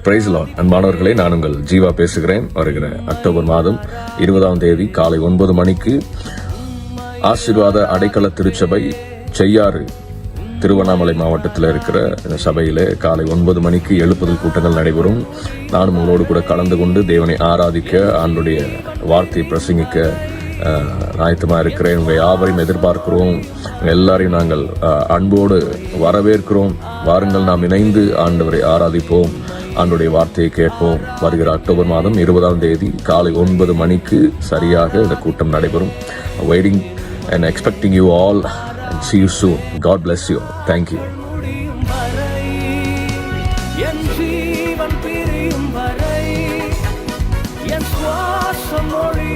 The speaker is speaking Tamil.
Price Lord. அன்பானவர்களே, நான் உங்கள் ஜீவா பேசுகிறேன். வருகிற அக்டோபர் மாதம் 20ஆம் தேதி காலை 9 மணிக்கு ஆசீர்வாத அடைக்கல திருச்சபை செய்யாறு திருவண்ணாமலை மாவட்டத்தில் இருக்கிற இந்த சபையிலே காலை 9 மணிக்கு எழுப்புதல் கூட்டங்கள் நடைபெறும். நானும் உங்களோடு கூட கலந்து கொண்டு தேவனை ஆராதிக்க, ஆண்டுடைய வார்த்தையை பிரசங்கிக்க ஆயத்தமாக இருக்கிறேன். உங்கள் யாவரையும் எதிர்பார்க்கிறோம். எல்லாரையும் நாங்கள் அன்போடு வரவேற்கிறோம். வாருங்கள், நாம் இணைந்து ஆண்டவரை ஆராதிப்போம், ஆண்டுடைய வார்த்தையை கேட்போம். வருகிற அக்டோபர் மாதம் 20ஆம் தேதி காலை 9 மணிக்கு சரியாக இந்த கூட்டம் நடைபெறும். Waiting and expecting you all and see you soon. God bless you. Thank you. என் ஜீவன் பிரியும் வரை என் சுவாசம் மொழி